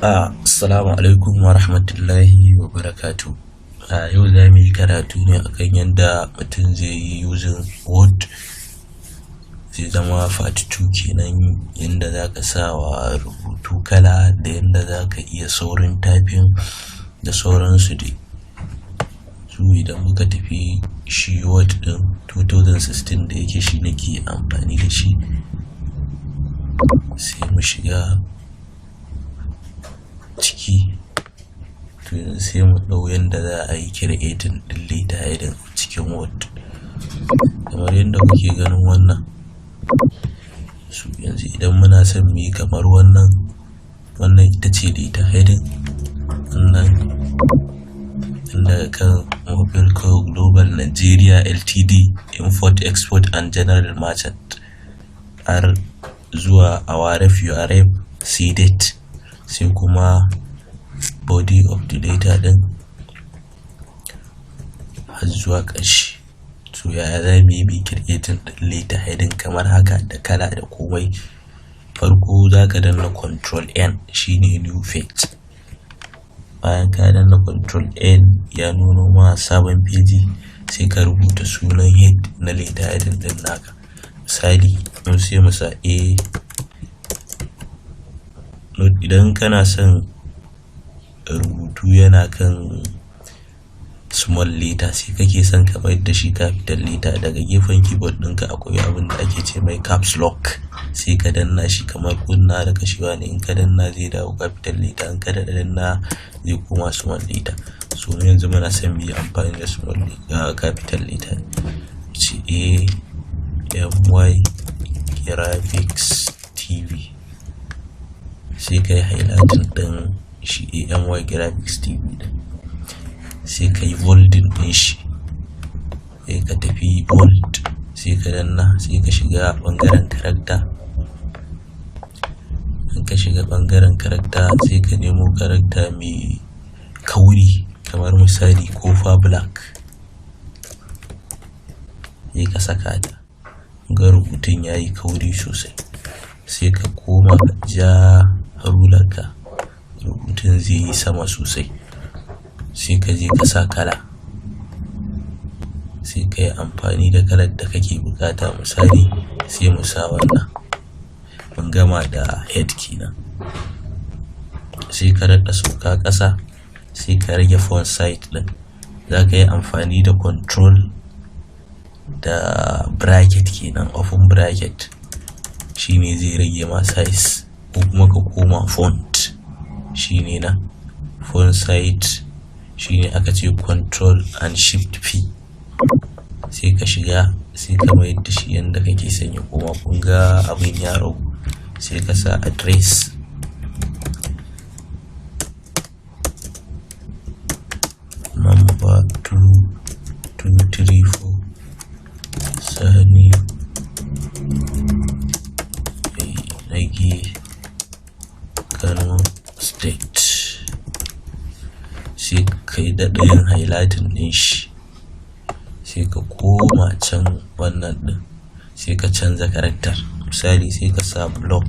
Assalamu alaikum wa rahmatullahi wa barakatuh. Yau za mu yi karatu ne akan yadda mutum zai yi using Word. Zai zama part 2 kenan, yadda za ka sa wa rubutu kala da yadda za ka iya saurin typing da sauransu dai. Idan muka tafi shi Word ɗin 2016 da yake shi nake amfani da shi, sai mu shiga ciki. To yanzu sai mu ɗau yanda za a yi creating ɗin letter heading cikin Word, kamar yadda kuke ganin wannan. Yanzu idan muna son mu yi kamar wannan ita ce letter heading, wannan daga kan Mobile Co. Global Nigeria Ltd, Import Export and General Merchant, har zuwa our ref URF CDET, sai kuma body of the letter din har zuwa ƙarshe. So yaya za mu yi creating din letter heading kamar haka da kala da komai? Farko za ka danna Control N, shine new page. Bayan ka danna Control N ya nuno ma sabon page, sai ka rubuta sunan head na letter heading din naka. Misali mun sai mu sa A. Idan kana son rubutu yana kan small letter, sai kake son ka mayar da shi capital letter, daga gefen keyboard ɗinka akwai abin da ake ce mai caps lock, sai ka danna shi kamar kunna da kashewa ne. In ka danna zai dawo capital letter, in ka danna zai koma small letter. So yanzu muna son mu yi amfani da small capital letter, ce AMY Graphics TV, sai ka yi highlighting ɗin shi AMY Graphics TV ɗin, sai ka yi bolding ɗin shi, sai ka tafi bold, sai ka danna, sai ka shiga ɓangaren character. In ka shiga ɓangaren character sai ka nemo character mai kauri, kamar misali Kofa Black, sai ka saka ta. Ga rubutun yayi kauri sosai, sai ka koma ka ja rularka, rubutun zai yi sama sosai. Sai ka je ka sa kala, sai ka yi amfani da kalar da kake bukata. Misali sai mu sa wannan. Mun gama da head kenan, sai ka daɗa sauka ƙasa, sai ka rage font size ɗin. Za ka yi amfani da control da bracket kenan, open bracket, shine zai rage ma size, ko kuma ka koma font, shine na font size, shine aka ce control and shift P. Sai ka shiga, sai ka mayar da shi yanda kake son ya koma. Kun ga abin ya ragu. Sai ka sa address, number 2234 Sani Nagi, Kano State. Sai ka yi daɗayin highlighting ɗin shi, sai ka koma can wannan ɗin, sai ka canza character. Misali sai ka sa block,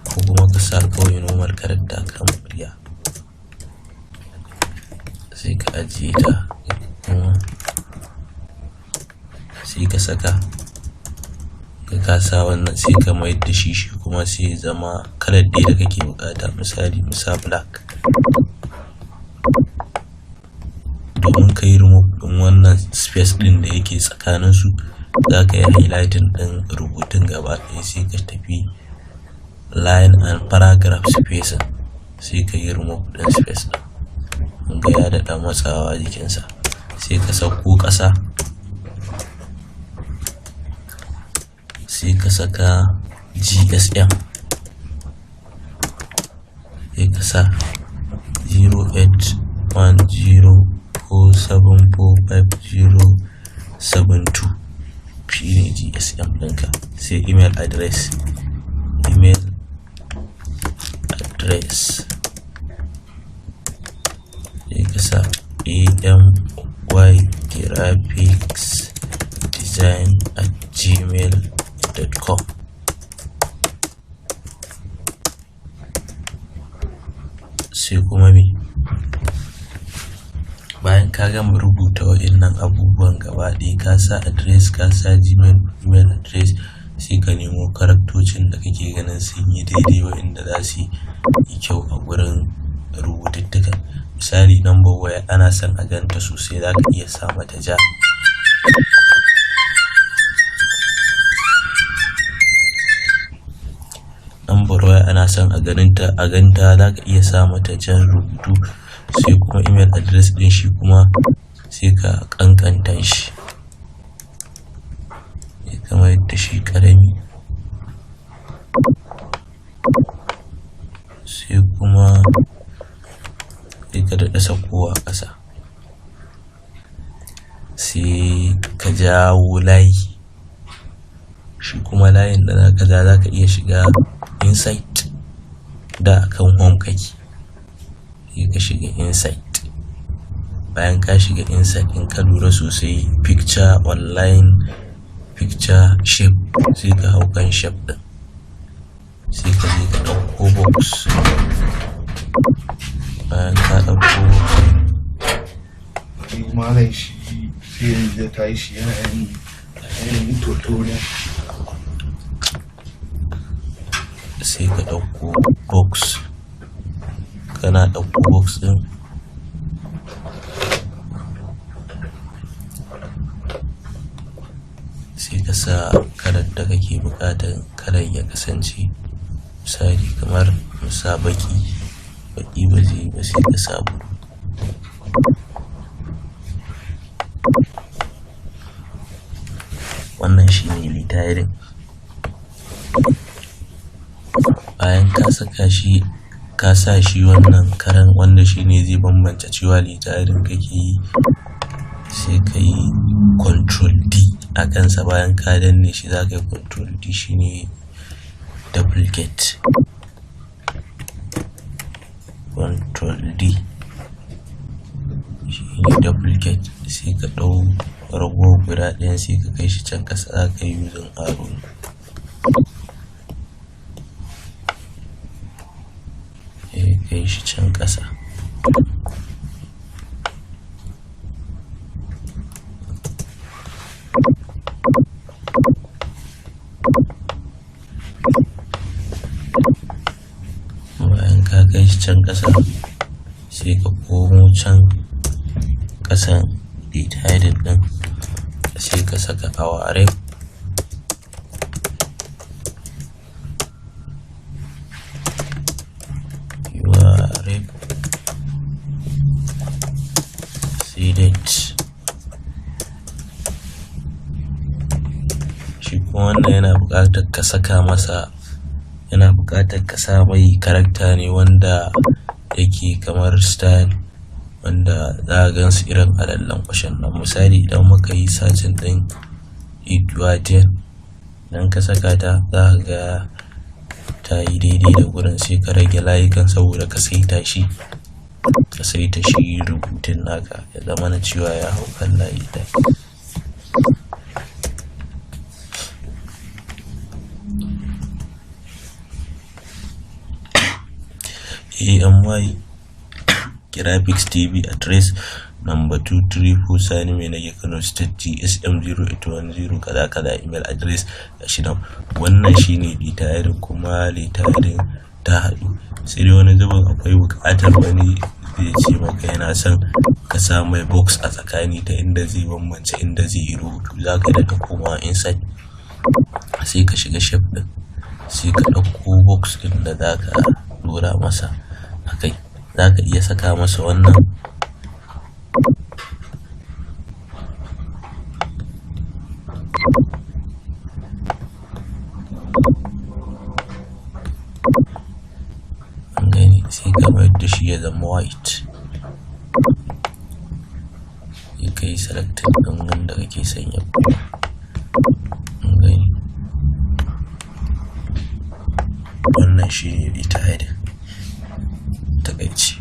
ko kuma ka sa kawai normal character kamar murya, sai ka ajiye ta. Sai ka saka, ka sa wannan, sai ka mayar da shi kuma sai zama kalar da kake bukata. Misali mu sa black. Domin ka yi remove ɗin wannan space ɗin da yake tsakanin su, za ka yi highlighting ɗin rubutun gaba ɗaya, sai ka tafi line and paragraph spacing, sai ka yi remove ɗin space ɗin. Kun ga ya daɗa matsawa jikinsa. Sai ka sauko ƙasa, sai ka saka GSM, sai ka sa 0810474507 shine GSM ɗinka. Sai email address, sai ka sa AMY graphicsdesign@gmail.com. sai kuma bayan ka gama rubuta waɗannan abubuwan gaba ɗaya, ka sa address, ka sa email address, sai ka nemo karaktocin da kake ganin sun yi daidai waɗanda za su yi kyau a gurin rubututtuka. Misali, number waya ana son a ganta sosai, za ka iya sa mata ja. Number waya ana son a ganta, za ka iya sa mata jan rubutu. Sai kuma email address ɗin shi kuma sai ka ƙanƙanta shi, kamar yadda shi ƙarami. Sai kuma sai ka daɗa sakowa ƙasa, sai ka jawo layi. Shi kuma layin da za ka iya shiga inside, da kan home kake, sai ka shiga inside. Bayan ka shiga inside, in ka lura sosai, picture online, picture shape, sai ka hau kan shape ɗin, sai ka je ka ɗauko box. Bayan ka ɗauko box, malam shi sai da tashi yana yin tutorial. Sai ka ɗauko box, kana ɗauko box ɗin, sai ka sa kalar da kake buƙatar kalar ya kasance. Misali, kamar musa baki ba zai ba, sai ka sa blue. Wannan shine retiring. Bayan ka saka shi, ka sa shi wannan karan, wanda shine zai bambanta cewa retiring kake yi, sai ka yi Ctrl D a kansa. Bayan ka danne shi, za ka yi Ctrl D, shine duplicate. Ctrl D shine duplicate. Sai ka ɗau ragowar guda ɗayan, sai ka kai shi can ƙasa, za ka yi using arrow. Kai shi can ƙasa. Bayan ka kai shi can ƙasa, sai ka komo can ƙasan retiring ɗin, sai ka saka our rep. Shi kuma wannan yana buƙatar ka saka masa, yana buƙatar ka sa mai karakta ne wanda yake kamar style, wanda za a gansu irin alallan ƙwashen nan. Misali, idan muka yi sacin ɗin Edwardian, idan ka saka ta, za ka ga ta yi daidai da gurin. Sai ka rage layukan saboda ka saita shi rubutun naka ya zama na cewa ya hau kan layi ɗaya. AMY Graphics TV address number 234 Sani Mai Nage, Kano State, GSM 0810 kaza kaza. Email address gashi nan. Wannan shine retiring, kuma retiring ta haɗu. Sai dai wani zubin akwai buƙatar wani zai ce maka yana son ka sa mai box a tsakani ta inda zai bambance inda zai yi rubutu. Za ka daga komawa inside, sai ka shiga shape ɗin, sai ka ɗauko box ɗin da za ka dora masa a kai. Za ka iya saka masa wannan, sai ka mayar da shi ya zama white. Sai ka yi selecting ɗin wanda kake son ya fito. Wannan shi ne retiring takaici.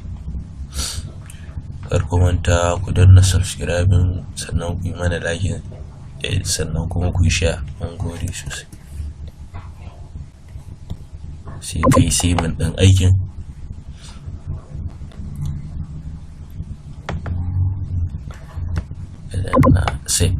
kar ku manta ku danna subscribing, sannan ku yi mana like, sannan kuma ku yi share. Mun gode sosai. Sai kai saving ɗin aikin. Na save.